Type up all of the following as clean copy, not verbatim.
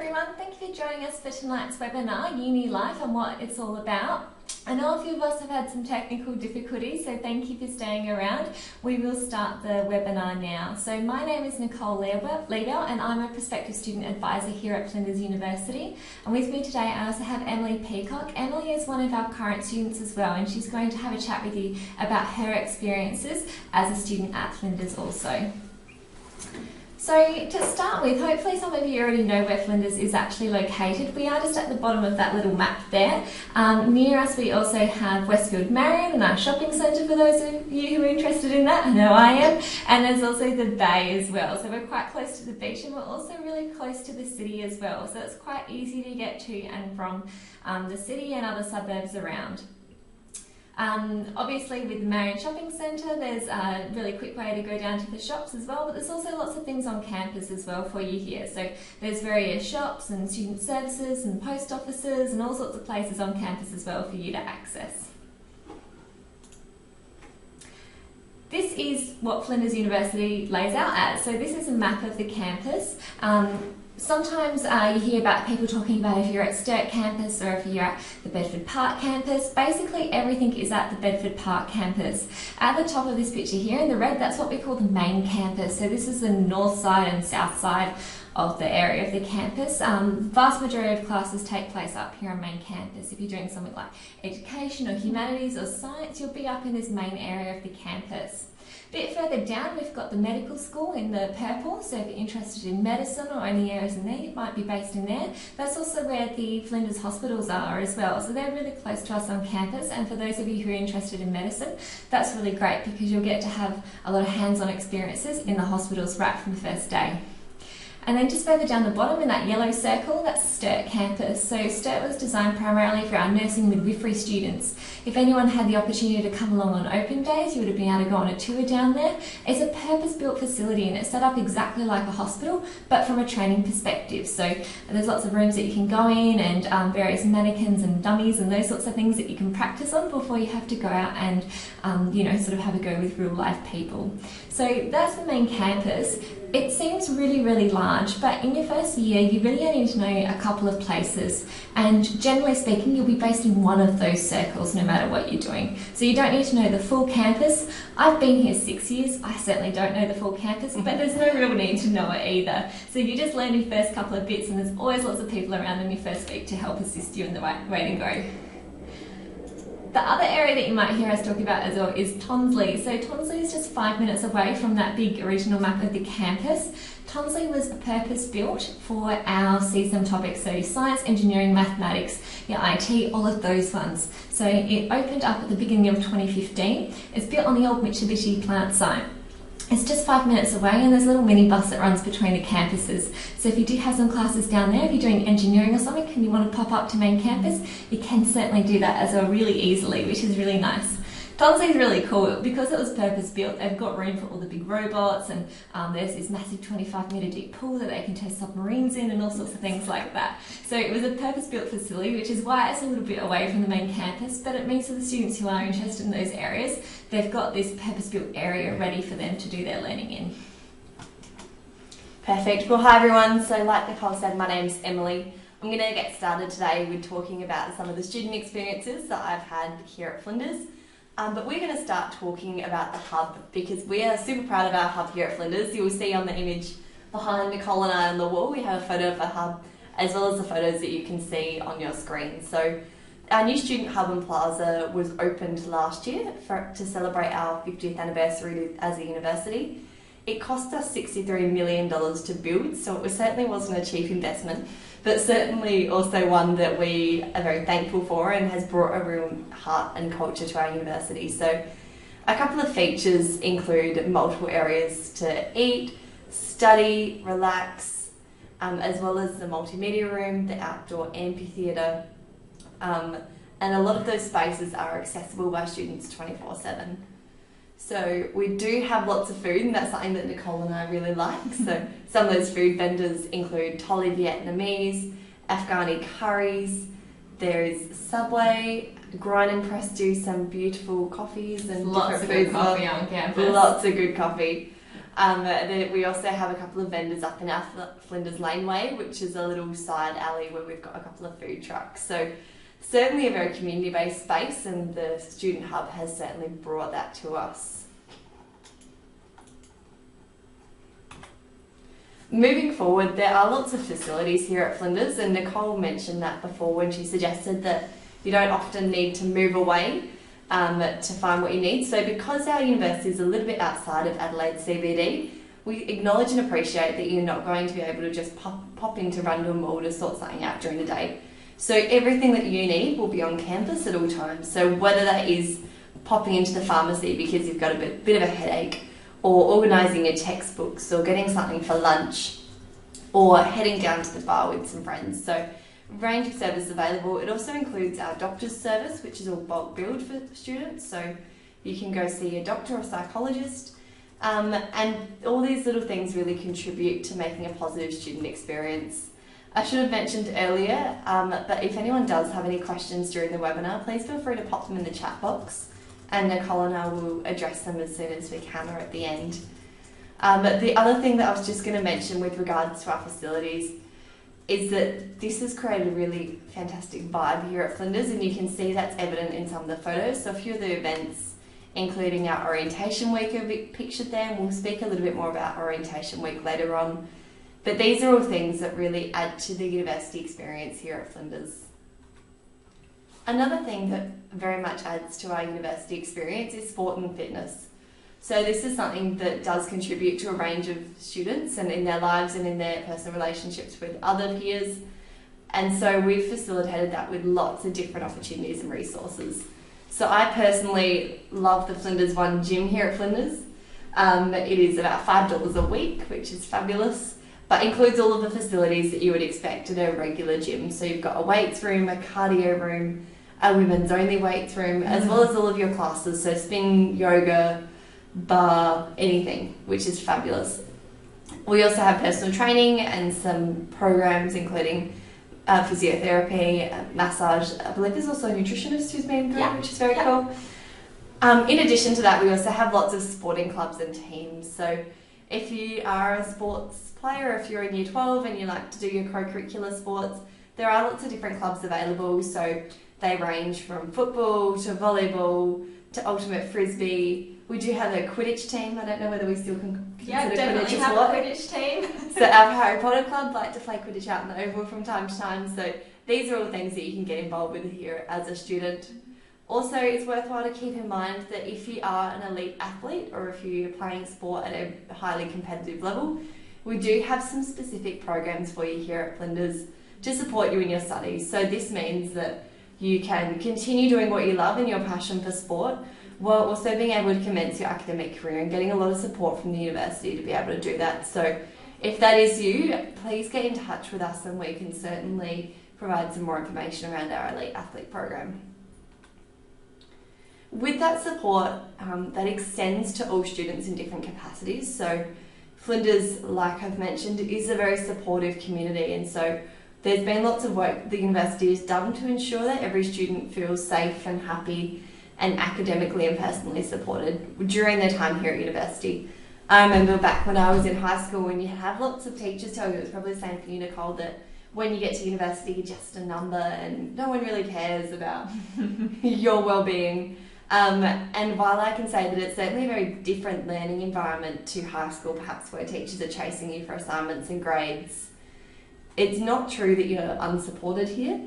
everyone, thank you for joining us for tonight's webinar, Uni Life, and what it's all about. I know a few of us have had some technical difficulties, so thank you for staying around. We will start the webinar now. So my name is Nicole Liebel and I'm a prospective student advisor here at Flinders University. And with me today I also have Emily Peacock. Emily is one of our current students as well, and she's going to have a chat with you about her experiences as a student at Flinders also. So to start with, hopefully some of you already know where Flinders is actually located. We are just at the bottom of that little map there. Near us we also have Westfield Marion and our shopping centre for those of you who are interested in that. I know I am. And there's also the bay as well. So we're quite close to the beach and we're also really close to the city as well. So it's quite easy to get to and from the city and other suburbs around. Obviously with the Marion Shopping Centre there's a really quick way to go down to the shops as well, but there's also lots of things on campus as well for you here. So there's various shops and student services and post offices and all sorts of places on campus as well for you to access. This is what Flinders University lays out as. So this is a map of the campus. Sometimes you hear about people talking about if you're at Sturt campus or if you're at the Bedford Park campus. Basically everything is at the Bedford Park campus. At the top of this picture here in the red, that's what we call the main campus. So this is the north side and south side of the area of the campus. Vast majority of classes take place up here on main campus. If you're doing something like education or humanities or science, you'll be up in this main area of the campus. A bit further down we've got the medical school in the purple, so if you're interested in medicine or any areas in there, it might be based in there. That's also where the Flinders hospitals are as well, so they're really close to us on campus, and for those of you who are interested in medicine, that's really great because you'll get to have a lot of hands-on experiences in the hospitals right from the first day. And then just further down the bottom in that yellow circle, that's Sturt campus. So Sturt was designed primarily for our nursing midwifery students. If anyone had the opportunity to come along on open days, you would have been able to go on a tour down there. It's a purpose-built facility and it's set up exactly like a hospital, but from a training perspective. So there's lots of rooms that you can go in and various mannequins and dummies and those sorts of things that you can practice on before you have to go out and sort of have a go with real life people. So that's the main campus. It seems really large, but in your first year you really only need to know a couple of places, and generally speaking you'll be based in one of those circles no matter what you're doing. So you don't need to know the full campus. I've been here 6 years, I certainly don't know the full campus, but there's no real need to know it either. So you just learn your first couple of bits and there's always lots of people around in your first week to help assist you in the right way to go. The other area that you might hear us talk about as well is Tonsley. So Tonsley is just 5 minutes away from that big original map of the campus. Tonsley was purpose-built for our CSEM topics, so science, engineering, mathematics, your IT, all of those ones. So it opened up at the beginning of 2015. It's built on the old Mitsubishi plant site. It's just 5 minutes away and there's a little mini bus that runs between the campuses. So if you do have some classes down there, if you're doing engineering or something and you want to pop up to main campus, you can certainly do that as well really easily, which is really nice. Tonsley is really cool because it was purpose built. They've got room for all the big robots and there's this massive 25-metre deep pool that they can test submarines in and all sorts of things like that. So it was a purpose built facility, which is why it's a little bit away from the main campus, but it means for the students who are interested in those areas, they've got this purpose built area ready for them to do their learning in. Perfect. Well, hi everyone. So like Nicole said, my name's Emily. I'm going to get started today with talking about some of the student experiences that I've had here at Flinders. But we're going to start talking about the Hub because we are super proud of our Hub here at Flinders. You will see on the image behind Nicole and I on the wall, we have a photo of the Hub as well as the photos that you can see on your screen. So our new student Hub and Plaza was opened last year to celebrate our 50th anniversary as a university. It cost us $63 million to build, so it certainly wasn't a cheap investment, but certainly also one that we are very thankful for and has brought a real heart and culture to our university. So a couple of features include multiple areas to eat, study, relax, as well as the multimedia room, the outdoor amphitheatre, and a lot of those spaces are accessible by students 24/7. So we do have lots of food, and that's something that Nicole and I really like. So some of those food vendors include Thai Vietnamese, Afghani curries, there's Subway, Grind and Press do some beautiful coffees and lots of good coffee on campus. Lots of good coffee. We also have a couple of vendors up in our Flinders Laneway, which is a little side alley where we've got a couple of food trucks. So certainly a very community-based space, and the Student Hub has certainly brought that to us. Moving forward, there are lots of facilities here at Flinders, and Nicole mentioned that before when she suggested that you don't often need to move away to find what you need. So because our university is a little bit outside of Adelaide CBD, we acknowledge and appreciate that you're not going to be able to just pop into Rundle Mall to sort something out during the day. So everything that you need will be on campus at all times. So whether that is popping into the pharmacy because you've got a bit of a headache, or organising your textbooks, or getting something for lunch, or heading down to the bar with some friends. So a range of services available. It also includes our doctor's service, which is all bulk billed for students. So you can go see a doctor or psychologist. And all these little things really contribute to making a positive student experience. I should have mentioned earlier, but if anyone does have any questions during the webinar, please feel free to pop them in the chat box, and Nicole and I will address them as soon as we can or at the end. But the other thing that I was just going to mention with regards to our facilities is that this has created a really fantastic vibe here at Flinders, and you can see that's evident in some of the photos. So a few of the events, including our orientation week, are pictured there, and we'll speak a little bit more about orientation week later on. But these are all things that really add to the university experience here at Flinders. Another thing that very much adds to our university experience is sport and fitness. So this is something that does contribute to a range of students and in their lives and in their personal relationships with other peers. And so we've facilitated that with lots of different opportunities and resources. So I personally love the Flinders One gym here at Flinders. It is about $5 a week, which is fabulous, but includes all of the facilities that you would expect at a regular gym. So you've got a weights room, a cardio room, a women's only weights room, as well as all of your classes, so spin, yoga, bar, anything, which is fabulous. We also have personal training and some programs including physiotherapy, massage. I believe there's also a nutritionist who's been through, which is very cool. In addition to that, we also have lots of sporting clubs and teams. So if you are a sports player, if you're in Year 12 and you like to do your co-curricular sports, there are lots of different clubs available. So they range from football to volleyball to ultimate frisbee. We do have a Quidditch team. I don't know whether we still can consider definitely Quidditch have a a Quidditch team. So our Harry Potter club like to play Quidditch out in the Oval from time to time. So these are all things that you can get involved with here as a student. Also, it's worthwhile to keep in mind that if you are an elite athlete or if you're playing sport at a highly competitive level, we do have some specific programs for you here at Flinders to support you in your studies. So this means that you can continue doing what you love and your passion for sport, while also being able to commence your academic career and getting a lot of support from the university to be able to do that. So if that is you, please get in touch with us and we can certainly provide some more information around our elite athlete program. With that support, that extends to all students in different capacities. So Flinders, like I've mentioned, is a very supportive community, and so there's been lots of work the university has done to ensure that every student feels safe and happy and academically and personally supported during their time here at university. I remember back when I was in high school, when you have lots of teachers tell you, it's probably the same for you, Nicole, that when you get to university you're just a number and no one really cares about your well-being. And while I can say that it's certainly a very different learning environment to high school, perhaps where teachers are chasing you for assignments and grades, it's not true that you're unsupported here,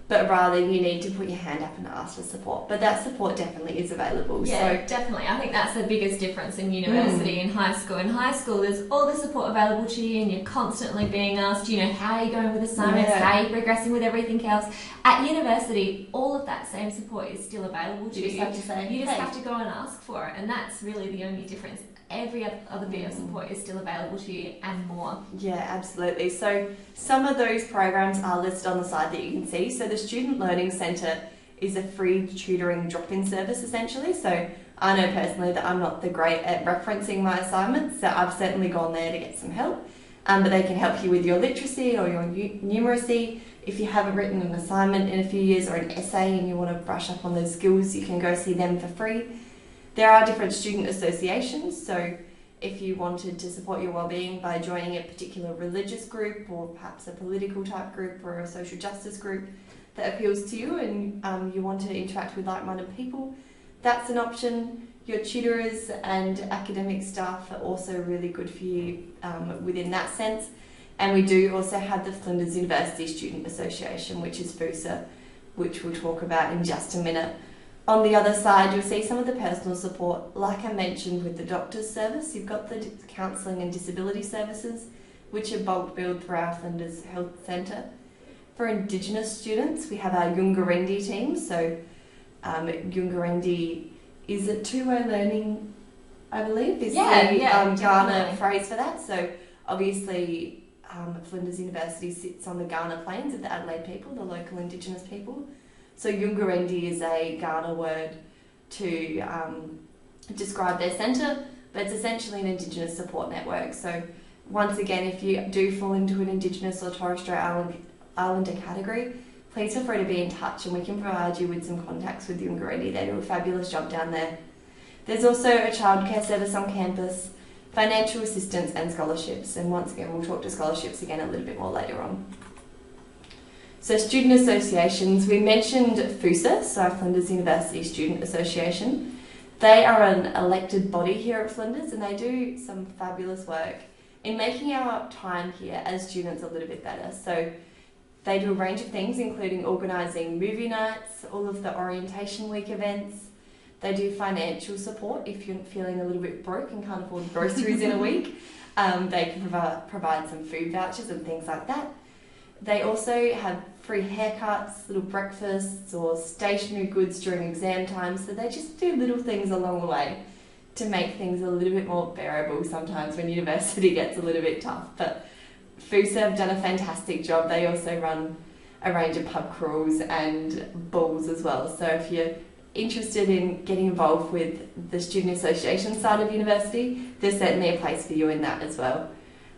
but rather you need to put your hand up and ask for support. But that support definitely is available. Yeah, so definitely. I think that's the biggest difference in university and high school. In high school, there's all the support available to you and you're constantly being asked, how are you going with assignments, how are you progressing with everything else. At university, all of that same support is still available to you. You just have to say, you just have to go and ask for it, and that's really the only difference. Every other bit of support is still available to you and more. Yeah, absolutely. So some of those programs are listed on the side that you can see. So the Student Learning Centre is a free tutoring drop-in service essentially. So I know personally that I'm not the great at referencing my assignments, so I've certainly gone there to get some help. But they can help you with your literacy or your numeracy. If you haven't written an assignment in a few years or an essay and you want to brush up on those skills, you can go see them for free. There are different student associations, so if you wanted to support your wellbeing by joining a particular religious group or perhaps a political type group or a social justice group that appeals to you and you want to interact with like-minded people, that's an option. Your tutors and academic staff are also really good for you within that sense. And we do also have the Flinders University Student Association, which is FUSA, which we'll talk about in just a minute. On the other side, you'll see some of the personal support. Like I mentioned with the doctor's service, you've got the counselling and disability services, which are bulk billed through our Flinders Health Centre. For Indigenous students, we have our Yungarendi team. So Yungarendi is a two-way learning, I believe, is the Kaurna phrase for that. So obviously Flinders University sits on the Kaurna plains of the Adelaide people, the local Indigenous people. So Yungarendi is a Kaurna word to describe their centre, but it's essentially an Indigenous support network. So once again, if you do fall into an Indigenous or Torres Strait Islander category, please feel free to be in touch and we can provide you with some contacts with Yungarendi. They do a fabulous job down there. There's also a childcare service on campus, financial assistance and scholarships. And once again, we'll talk to scholarships again a little bit more later on. So student associations, we mentioned FUSA, so Flinders University Student Association. They are an elected body here at Flinders and they do some fabulous work in making our time here as students a little bit better. So they do a range of things, including organising movie nights, all of the orientation week events. They do financial support if you're feeling a little bit broke and can't afford groceries in a week. They can provide some food vouchers and things like that. They also have free haircuts, little breakfasts or stationery goods during exam time, so they just do little things along the way to make things a little bit more bearable sometimes when university gets a little bit tough. But FUSA have done a fantastic job. They also run a range of pub crawls and balls as well. So if you're interested in getting involved with the student association side of university, there's certainly a place for you in that as well.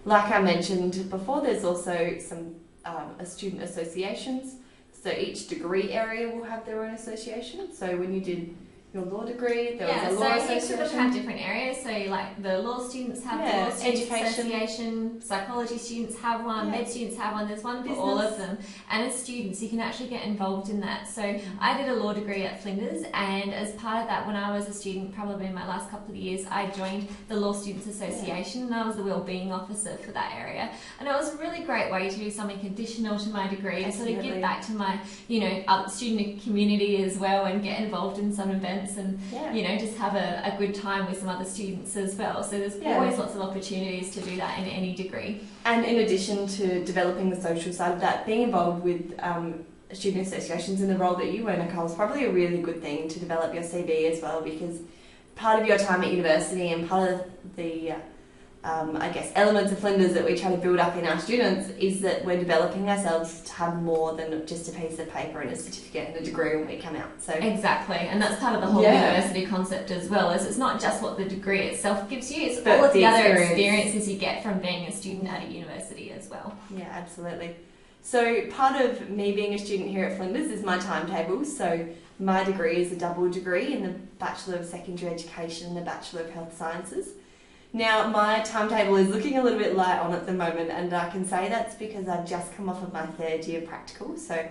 Like I mentioned before, there's also some student associations. So each degree area will have their own association. So when you did your law degree, there was a law association. Each of them have different areas. So like the law students have the law students association, psychology students have one, med students have one. There's one for all of them. And as students, you can actually get involved in that. So I did a law degree at Flinders, and as part of that, when I was a student, probably in my last couple of years, I joined the Law Students Association, and I was the wellbeing officer for that area. And it was a really great way to do something additional to my degree, to sort of give back to my, student community as well, and get involved in some events and just have a good time with some other students as well. So there's always lots of opportunities to do that in any degree. And in addition to developing the social side of that, being involved with student associations in the role that you were, Nicole, is probably a really good thing to develop your CV as well, because part of your time at university and part of the elements of Flinders that we try to build up in our students is that we're developing ourselves to have more than just a piece of paper and a certificate and a degree when we come out. So exactly, and that's part of the whole university concept as well, is it's not just what the degree itself gives you, it's all of the other experiences you get from being a student at a university as well. Yeah, absolutely. So part of me being a student here at Flinders is my timetable. So my degree is a double degree in the Bachelor of Secondary Education and the Bachelor of Health Sciences. Now, my timetable is looking a little bit light on at the moment, and I can say that's because I've just come off of my third year practical. So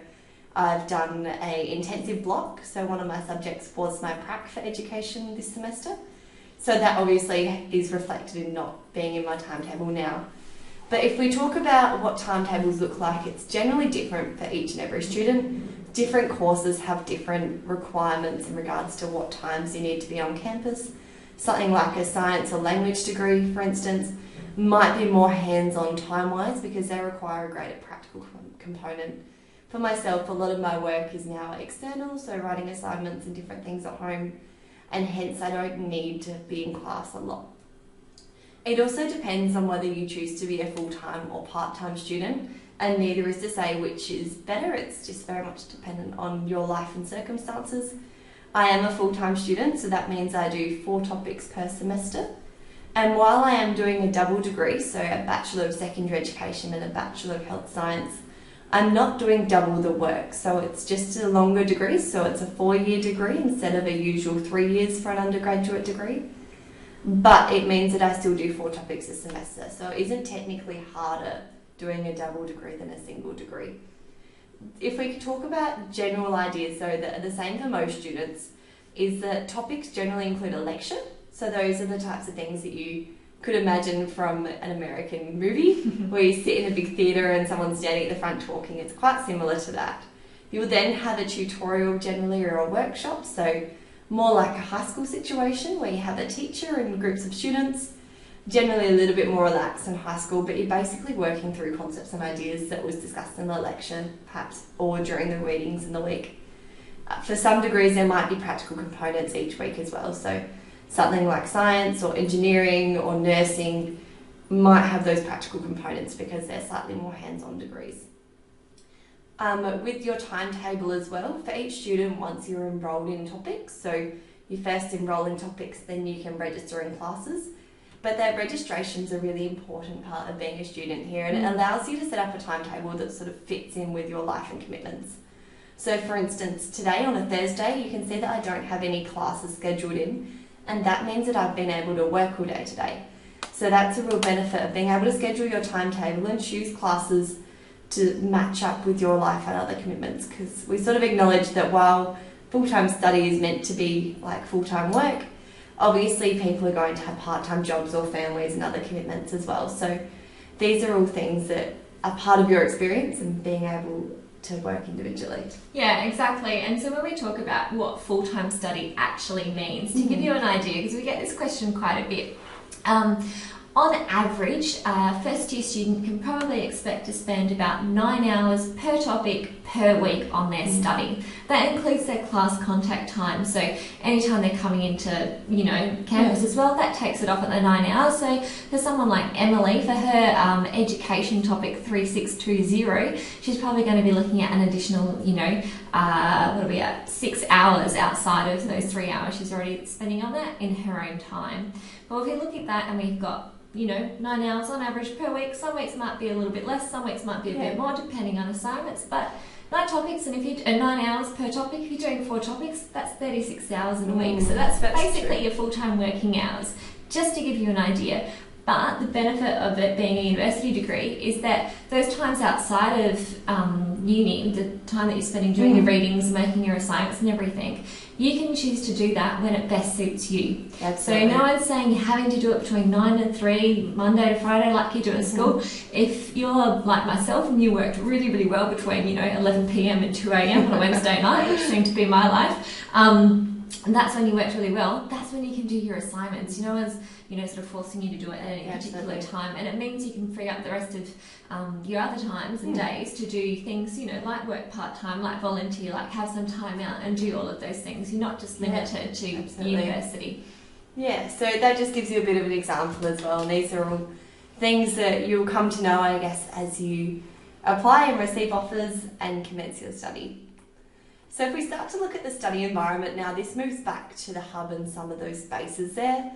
I've done an intensive block, so one of my subjects was my prac for education this semester. So that obviously is reflected in not being in my timetable now. But if we talk about what timetables look like, it's generally different for each and every student. Different courses have different requirements in regards to what times you need to be on campus. Something like a science or language degree, for instance, might be more hands-on time-wise because they require a greater practical component. For myself, a lot of my work is now external, so writing assignments and different things at home, and hence I don't need to be in class a lot. It also depends on whether you choose to be a full-time or part-time student, and neither is to say which is better. It's just very much dependent on your life and circumstances. I am a full-time student, so that means I do 4 topics per semester. And while I am doing a double degree, so a Bachelor of Secondary Education and a Bachelor of Health Science, I'm not doing double the work. So it's just a longer degree, so it's a 4-year degree instead of a usual 3 years for an undergraduate degree. but it means that I still do 4 topics a semester. So it isn't technically harder doing a double degree than a single degree. If we could talk about general ideas though that are the same for most students, is that topics generally include a lecture. So those are the types of things that you could imagine from an American movie where you sit in a big theatre and someone's standing at the front talking. It's quite similar to that. You'll then have a tutorial generally or a workshop, so more like a high school situation where you have a teacher and groups of students, generally a little bit more relaxed than high school, but you're basically working through concepts and ideas that was discussed in the lecture, perhaps, or during the readings in the week. For some degrees, there might be practical components each week as well, so something like science or engineering or nursing might have those practical components because they're slightly more hands-on degrees. With your timetable as well, for each student once you're enrolled in topics, so you first enrol in topics, then you can register in classes. But that registration's a really important part of being a student here, and it allows you to set up a timetable that sort of fits in with your life and commitments. So for instance, today on a Thursday, you can see that I don't have any classes scheduled in, and that means that I've been able to work all day today. So that's a real benefit of being able to schedule your timetable and choose classes to match up with your life and other commitments, because we sort of acknowledge that while full-time study is meant to be like full-time work, obviously people are going to have part-time jobs or families and other commitments as well. So these are all things that are part of your experience and being able to work individually. Yeah, exactly. And so when we talk about what full-time study actually means, to give you an idea, because we get this question quite a bit, on average, a first-year student can probably expect to spend about 9 hours per topic per week on their study. That includes their class contact time. So anytime they're coming into, campus as well, that takes it off at the 9 hours. So for someone like Emily, for her education topic 3620, she's probably going to be looking at an additional, 6 hours outside of those 3 hours she's already spending on that in her own time. But if you look at that and we've got 9 hours on average per week. Some weeks might be a little bit less, some weeks might be a bit more, depending on assignments. But 9 topics, and if you 9 hours per topic, if you're doing 4 topics, that's 36 hours in a week. So that's basically your full-time working hours, just to give you an idea. But the benefit of it being a university degree is that those times outside of uni, the time that you're spending doing your readings, making your assignments and everything, you can choose to do that when it best suits you. Absolutely. So no one's saying you're having to do it between 9 and 3, Monday to Friday, like you do at school. If you're like myself and you worked really, really well between 11 p.m. and 2 a.m. on a Wednesday night, which seemed to be my life, and that's when you worked really well. That's when you can do your assignments. No one's sort of forcing you to do it at any particular time, and it means you can free up the rest of your other times and days to do things, like work part-time, like volunteer, like have some time out and do all of those things. You're not just limited to university. Yeah, so that just gives you a bit of an example as well, and these are all things that you'll come to know, I guess, as you apply and receive offers and commence your study. So if we start to look at the study environment now, this moves back to the hub and some of those spaces there.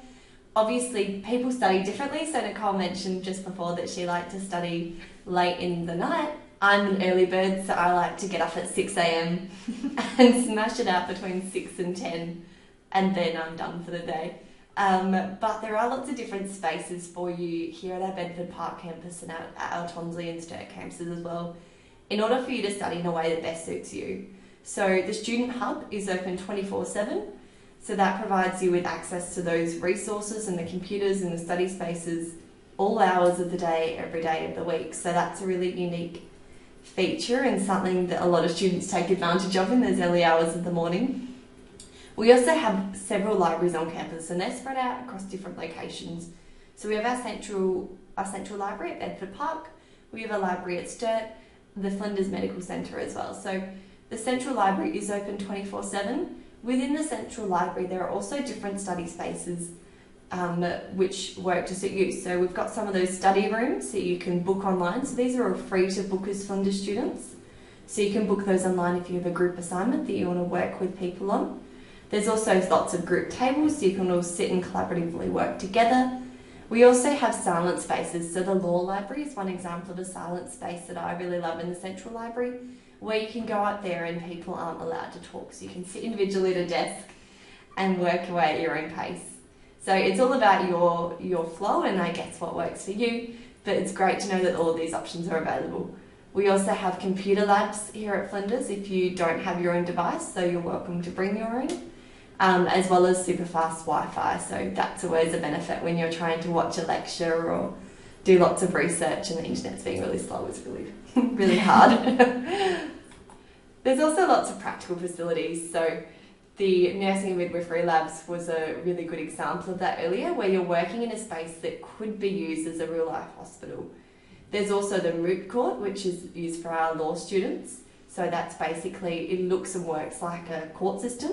Obviously, people study differently, so Nicole mentioned just before that she liked to study late in the night. I'm an early bird, so I like to get up at 6 a.m. and smash it out between 6 and 10, and then I'm done for the day. But there are lots of different spaces for you here at our Bedford Park campus and at our Tonsley and Sturt campuses as well, in order for you to study in a way that best suits you. So the Student Hub is open 24/7. So that provides you with access to those resources and the computers and the study spaces all hours of the day, every day of the week. So that's a really unique feature and something that a lot of students take advantage of in those early hours of the morning. We also have several libraries on campus, and they're spread out across different locations. So we have our central library at Bedford Park, we have a library at Sturt, the Flinders Medical Centre as well. So the central library is open 24/7. Within the central library, there are also different study spaces which work to suit you. So we've got some of those study rooms that you can book online. So these are all free to book as Flinders students. So you can book those online if you have a group assignment that you want to work with people on. There's also lots of group tables, so you can all sit and collaboratively work together. We also have silent spaces. So the law library is one example of a silent space that I really love in the central library, where you can go out there and people aren't allowed to talk, so you can sit individually at a desk and work away at your own pace. So it's all about your flow and I guess what works for you, but it's great to know that all of these options are available. We also have computer labs here at Flinders if you don't have your own device, so you're welcome to bring your own, as well as super fast Wi-Fi, so that's always a benefit when you're trying to watch a lecture or do lots of research and the internet's being really slow. It's really, really hard. There's also lots of practical facilities, so the nursing and midwifery labs was a really good example of that earlier, where you're working in a space that could be used as a real life hospital. There's also the moot court, which is used for our law students. So that's basically, it looks and works like a court system,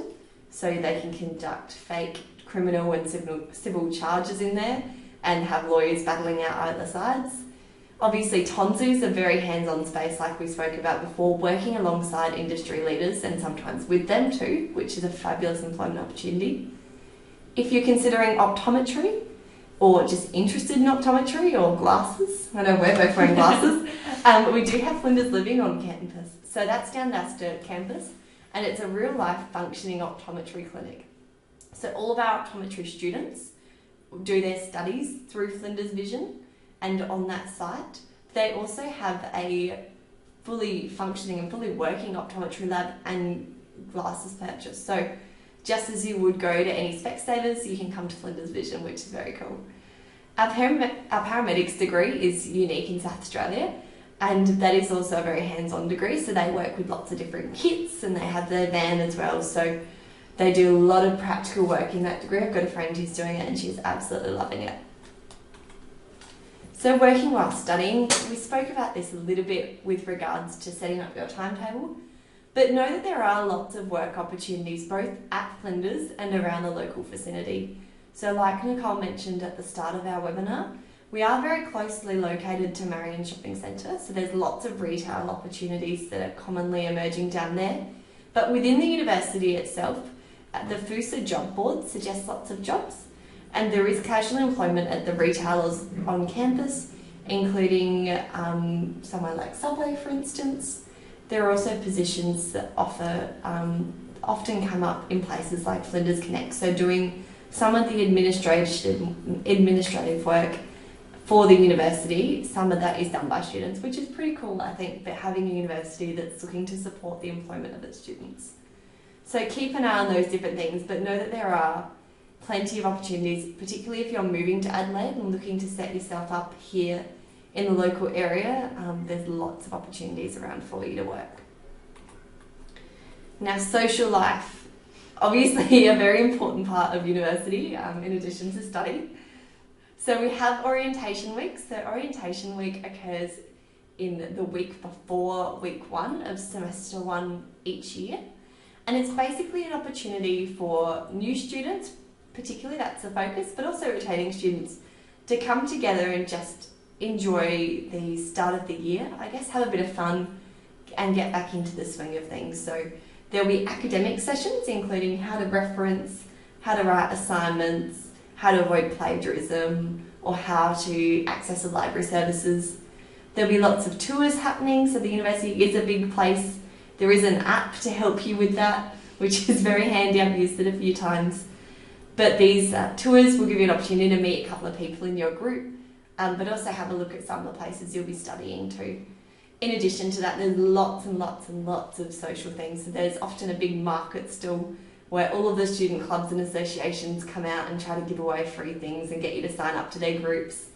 so they can conduct fake criminal and civil charges in there and have lawyers battling out either sides. Obviously, Tonsu's a very hands-on space like we spoke about before, working alongside industry leaders and sometimes with them too, which is a fabulous employment opportunity. If you're considering optometry or just interested in optometry or glasses, I know we're both wearing glasses, we do have Flinders Living on campus. So that's down Sturt campus and it's a real-life functioning optometry clinic. So all of our optometry students do their studies through Flinders Vision. And on that site, they also have a fully functioning and fully working optometry lab and glasses purchase. So just as you would go to any Specsavers, you can come to Flinders Vision, which is very cool. Our paramedics degree is unique in South Australia, and that is also a very hands-on degree. So they work with lots of different kits and they have their van as well. So they do a lot of practical work in that degree. I've got a friend who's doing it and she's absolutely loving it. So working while studying, we spoke about this a little bit with regards to setting up your timetable, but know that there are lots of work opportunities both at Flinders and around the local vicinity. So like Nicole mentioned at the start of our webinar, we are very closely located to Marion Shopping Centre, so there's lots of retail opportunities that are commonly emerging down there. But within the university itself, the FUSA job board suggests lots of jobs. And there is casual employment at the retailers on campus, including somewhere like Subway, for instance. There are also positions that often come up in places like Flinders Connect, so doing some of the administrative work for the university. Some of that is done by students, which is pretty cool, I think, but having a university that's looking to support the employment of its students. So keep an eye on those different things, but know that there are plenty of opportunities, particularly if you're moving to Adelaide and looking to set yourself up here in the local area. There's lots of opportunities around for you to work. Now, social life, obviously a very important part of university in addition to study. So we have orientation week. So orientation week occurs in the week before week 1 of semester 1 each year. And it's basically an opportunity for new students, particularly that's the focus, but also retaining students to come together and just enjoy the start of the year, I guess, have a bit of fun and get back into the swing of things. So there'll be academic sessions, including how to reference, how to write assignments, how to avoid plagiarism, or how to access the library services. There'll be lots of tours happening, so the university is a big place. There is an app to help you with that, which is very handy. I've used it a few times. But these tours will give you an opportunity to meet a couple of people in your group, but also have a look at some of the places you'll be studying too. In addition to that, there's lots and lots and lots of social things. So there's often a big market still where all of the student clubs and associations come out and try to give away free things and get you to sign up to their groups.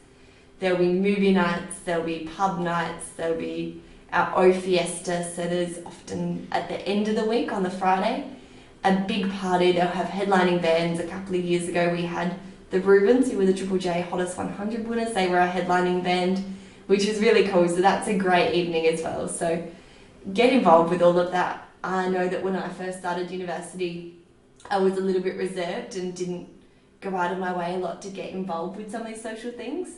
There'll be movie nights, there'll be pub nights, there'll be our O Fiesta. So there's often at the end of the week on the Friday, a big party. They'll have headlining bands. A couple of years ago we had the Rubens, who were the Triple J Hottest 100 winners. They were our headlining band, which was really cool. So that's a great evening as well. So get involved with all of that. I know that when I first started university, I was a little bit reserved and didn't go out of my way a lot to get involved with some of these social things.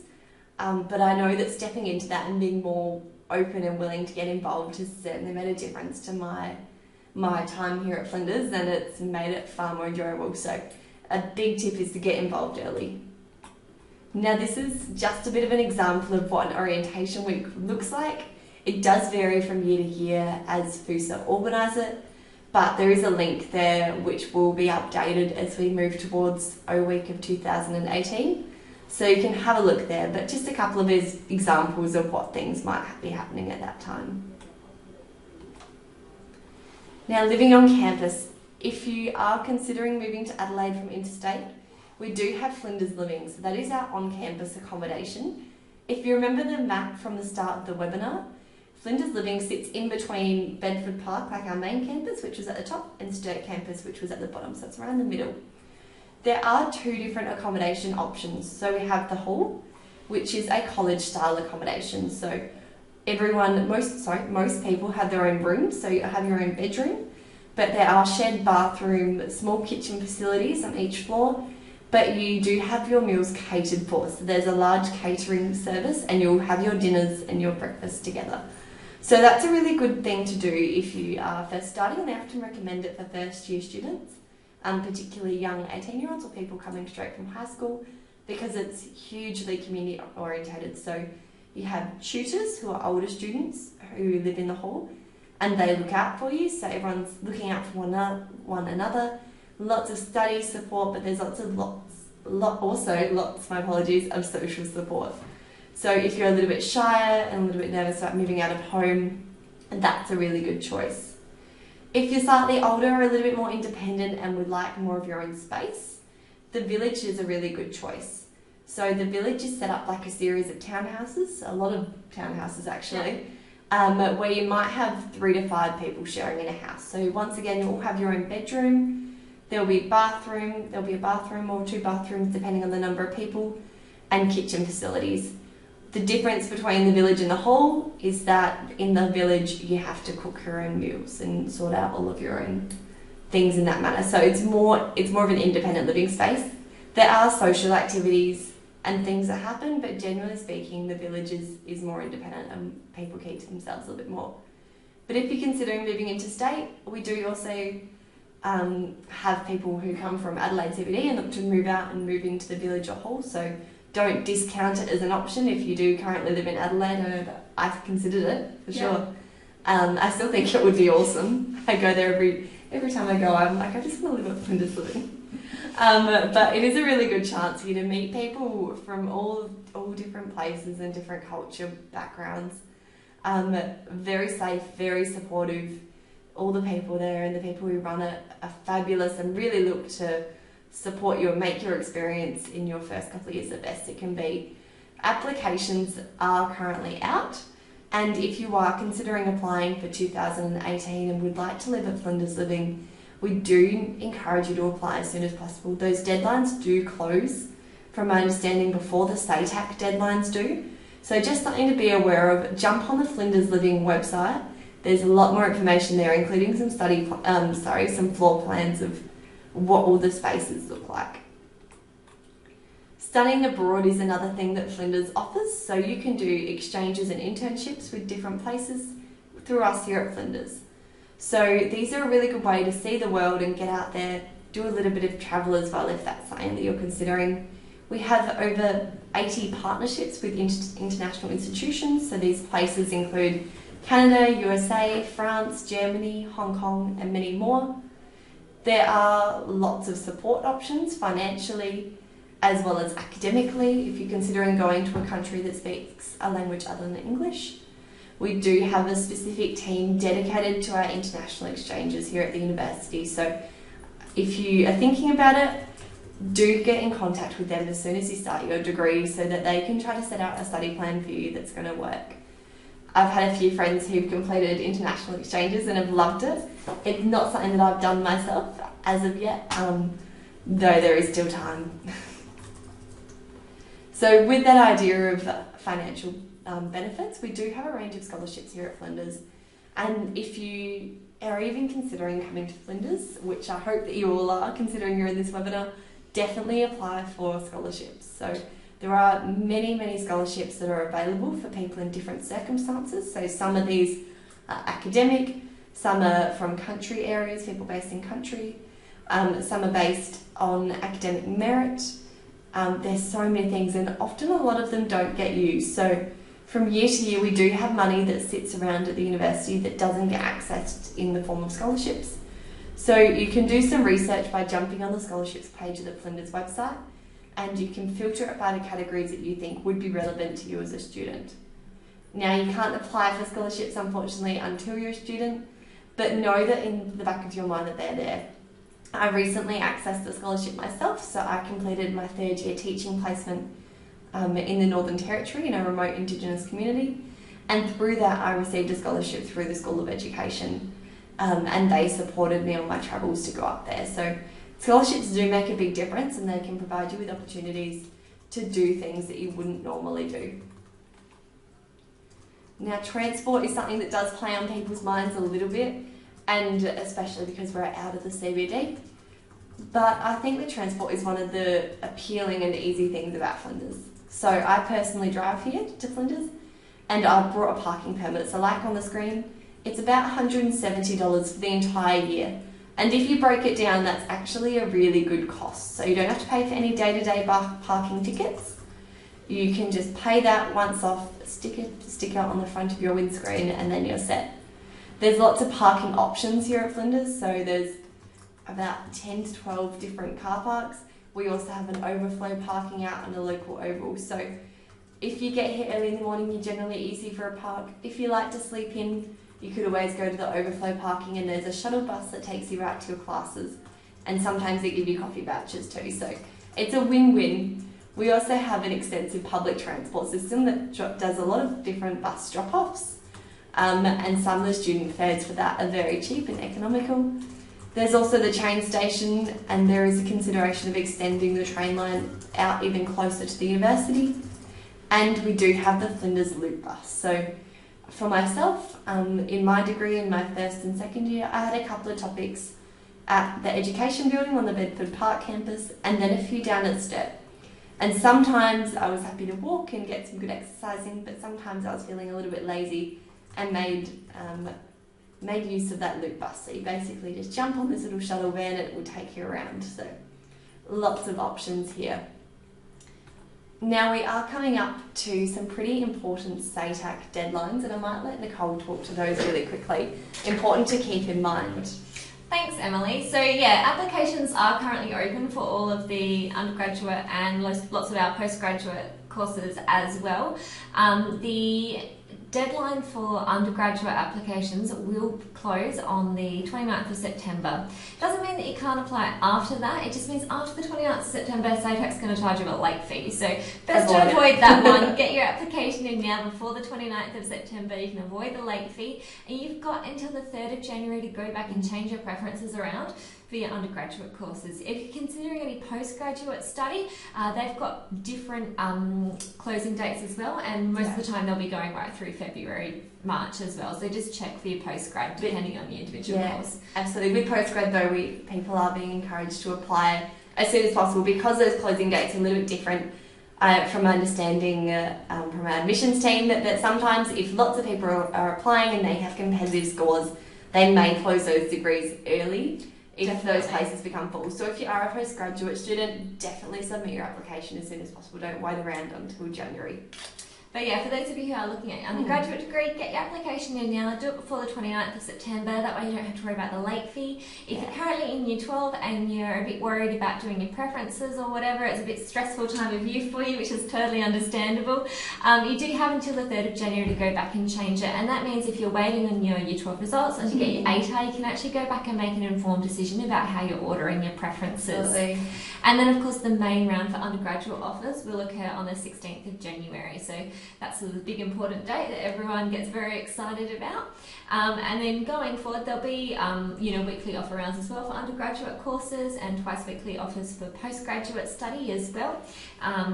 But I know that stepping into that and being more open and willing to get involved has certainly made a difference to my time here at Flinders, and it's made it far more enjoyable. So a big tip is to get involved early. Now this is just a bit of an example of what an orientation week looks like. It does vary from year to year as FUSA organise it, but there is a link there which will be updated as we move towards O Week of 2018. So you can have a look there, but just a couple of examples of what things might be happening at that time. Now, living on campus, if you are considering moving to Adelaide from interstate, we do have Flinders Living, so that is our on-campus accommodation. If you remember the map from the start of the webinar, Flinders Living sits in between Bedford Park, like our main campus, which was at the top, and Sturt campus, which was at the bottom, so it's around the middle. There are two different accommodation options. So we have the hall, which is a college-style accommodation. So most people have their own room, so you have your own bedroom, but there are shared bathroom, small kitchen facilities on each floor, but you do have your meals catered for. So there's a large catering service and you'll have your dinners and your breakfast together. So that's a really good thing to do if you are first starting, and I often recommend it for first year students, particularly young 18-year-olds or people coming straight from high school, because it's hugely community orientated. So you have tutors who are older students who live in the hall and they look out for you, so everyone's looking out for one another. Lots of study support, but there's lots of social support. So if you're a little bit shyer and a little bit nervous about moving out of home, that's a really good choice. If you're slightly older or a little bit more independent and would like more of your own space, the village is a really good choice. So the village is set up like a series of townhouses, a lot of townhouses actually, where you might have 3 to 5 people sharing in a house. So once again, you'll all have your own bedroom. There'll be a bathroom or 2 bathrooms depending on the number of people, and kitchen facilities. The difference between the village and the hall is that in the village you have to cook your own meals and sort out all of your own things in that manner. So it's more of an independent living space. There are social activities and things that happen, but generally speaking the village is more independent and people keep to themselves a little bit more. But if you're considering moving interstate, we do also have people who come from Adelaide CBD and look to move out and move into the village or hall, so don't discount it as an option if you do currently live in Adelaide. I know that I've considered it for sure. I still think it would be awesome. I go there every time I go, I'm like, I just want to live at Flinders Living. But it is a really good chance for you to meet people from all different places and different culture backgrounds. Very safe, very supportive. All the people there and the people who run it are fabulous and really look to support you and make your experience in your first couple of years the best it can be. Applications are currently out, and if you are considering applying for 2018 and would like to live at Flinders Living, we do encourage you to apply as soon as possible. Those deadlines do close, from my understanding, before the SATAC deadlines do. So just something to be aware of. Jump on the Flinders Living website. There's a lot more information there, including some some floor plans of what all the spaces look like. Studying abroad is another thing that Flinders offers, so you can do exchanges and internships with different places through us here at Flinders. So these are a really good way to see the world and get out there, do a little bit of travel as well if that's something that you're considering. We have over 80 partnerships with international institutions, so these places include Canada, USA, France, Germany, Hong Kong, and many more. There are lots of support options financially as well as academically if you're considering going to a country that speaks a language other than English. We do have a specific team dedicated to our international exchanges here at the university, so if you are thinking about it, do get in contact with them as soon as you start your degree so that they can try to set out a study plan for you that's going to work. I've had a few friends who've completed international exchanges and have loved it. It's not something that I've done myself as of yet, though there is still time. So with that idea of financial benefits, we do have a range of scholarships here at Flinders, and if you are even considering coming to Flinders, which I hope that you all are considering you're in this webinar, definitely apply for scholarships. So there are many scholarships that are available for people in different circumstances. So some of these are academic, some are from country areas, people based in country, some are based on academic merit. There's so many things, and often a lot of them don't get used. So from year to year we do have money that sits around at the university that doesn't get accessed in the form of scholarships. So you can do some research by jumping on the scholarships page of the Flinders website, and you can filter it by the categories that you think would be relevant to you as a student. Now, you can't apply for scholarships, unfortunately, until you're a student, but know that in the back of your mind that they're there. I recently accessed a scholarship myself, so I completed my third year teaching placement in the Northern Territory in a remote Indigenous community, and through that I received a scholarship through the School of Education, and they supported me on my travels to go up there. So scholarships do make a big difference, and they can provide you with opportunities to do things that you wouldn't normally do. Now, transport is something that does play on people's minds a little bit, and especially because we're out of the CBD. But I think that transport is one of the appealing and easy things about Flinders. So I personally drive here to Flinders, and I've brought a parking permit. So like on the screen, it's about $170 for the entire year. And if you break it down, that's actually a really good cost. So you don't have to pay for any day-to-day parking tickets. You can just pay that once off, stick a sticker on the front of your windscreen, and then you're set. There's lots of parking options here at Flinders, so there's about 10 to 12 different car parks. We also have an overflow parking out on the local oval. So if you get here early in the morning, you're generally easy for a park. If you like to sleep in, you could always go to the overflow parking, and there's a shuttle bus that takes you right to your classes. And sometimes they give you coffee vouchers too, so it's a win-win. We also have an extensive public transport system that does a lot of different bus drop-offs, and some of the student fares for that are very cheap and economical. There's also the train station, and there is a consideration of extending the train line out even closer to the university. And we do have the Flinders Loop bus. So for myself, in my degree in my first and second year, I had a couple of topics at the education building on the Bedford Park campus, and then a few down at Sturt. And sometimes I was happy to walk and get some good exercising, but sometimes I was feeling a little bit lazy and made use of that loop bus. So you basically just jump on this little shuttle van and it will take you around. So lots of options here. Now we are coming up to some pretty important SATAC deadlines, and I might let Nicole talk to those really quickly. Important to keep in mind. Thanks, Emily. So yeah, applications are currently open for all of the undergraduate and lots of our postgraduate courses as well. The deadline for undergraduate applications will close on the 29th of September. Doesn't mean that you can't apply after that, it just means after the 29th of September, SATAC's going to charge you a late fee. So best to avoid that one. Get your application in now before the 29th of September. You can avoid the late fee, and you've got until the 3rd of January to go back and change your preferences around for your undergraduate courses. If you're considering any postgraduate study, they've got different closing dates as well, and most of the time they'll be going right through February, March as well. So just check for your postgrad depending on your individual course. Absolutely. With postgrad though, people are being encouraged to apply as soon as possible because those closing dates are a little bit different. From my understanding from our admissions team, that sometimes if lots of people are applying and they have competitive scores, they may close those degrees early if those places become full. So if you are a postgraduate student, definitely submit your application as soon as possible. Don't wait around until January. But yeah, for those of you who are looking at your undergraduate degree, get your application in now. Do it before the 29th of September. That way you don't have to worry about the late fee. If you're currently in Year 12 and you're a bit worried about doing your preferences or whatever, it's a bit stressful time of year for you, which is totally understandable. You do have until the 3rd of January to go back and change it. And that means if you're waiting on your Year 12 results, as you get your ATAR, you can actually go back and make an informed decision about how you're ordering your preferences. Absolutely. And then of course the main round for undergraduate offers will occur on the 16th of January. So that's a big important date that everyone gets very excited about. And then going forward, there'll be weekly offer rounds as well for undergraduate courses, and twice weekly offers for postgraduate study as well.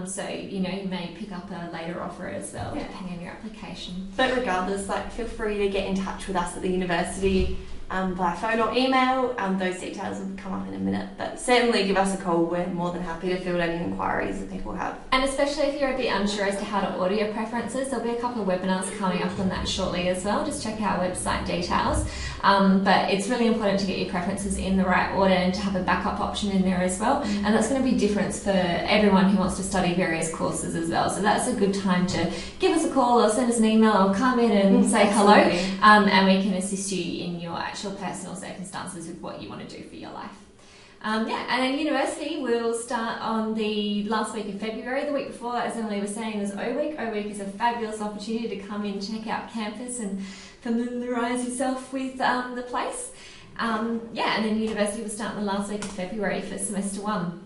So you may pick up a later offer as well, depending on your application. But regardless, feel free to get in touch with us at the university by phone or email. Those details will come up in a minute, but certainly give us a call. We're more than happy to field any inquiries that people have. And especially if you're a bit unsure as to how to order your preferences, there'll be a couple of webinars coming up on that shortly as well. Just check our website details. But it's really important to get your preferences in the right order and to have a backup option in there as well. And that's going to be different for everyone who wants to study various courses as well. So that's a good time to give us a call or send us an email or come in and say hello, and we can assist you in your actual actual personal circumstances of what you want to do for your life. And then university will start on the last week of February. The week before, as Emily was saying, was O Week. O Week is a fabulous opportunity to come in, check out campus and familiarise yourself with the place. And then university will start in the last week of February for semester 1.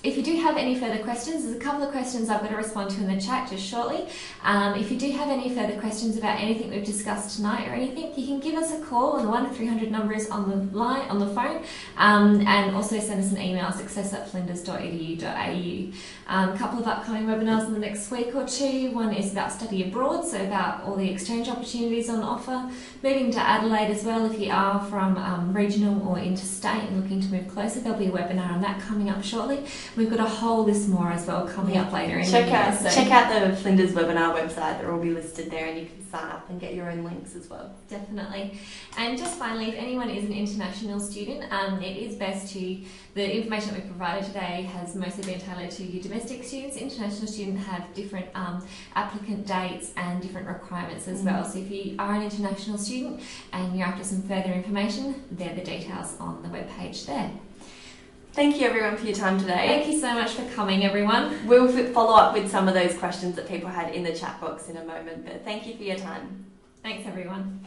If you do have any further questions, there's a couple of questions I've got to respond to in the chat just shortly. If you do have any further questions about anything we've discussed tonight or anything, you can give us a call on the 1-300 numbers on the line, on the phone, and also send us an email, success@flinders.edu.au. A couple of upcoming webinars in the next week or two. One is about study abroad, so about all the exchange opportunities on offer. Moving to Adelaide as well, if you are from regional or interstate and looking to move closer, there'll be a webinar on that coming up shortly. We've got a whole list more as well coming up later in the year. Check out the Flinders webinar website, they'll all be listed there, and you can sign up and get your own links as well. Definitely. And just finally, if anyone is an international student, it is best the information that we provided today has mostly been tailored to your domestic students. International students have different applicant dates and different requirements as well. So if you are an international student and you're after some further information, they're the details on the webpage there. Thank you everyone for your time today. Thank you so much for coming, everyone. We'll follow up with some of those questions that people had in the chat box in a moment, but thank you for your time. Thanks, everyone.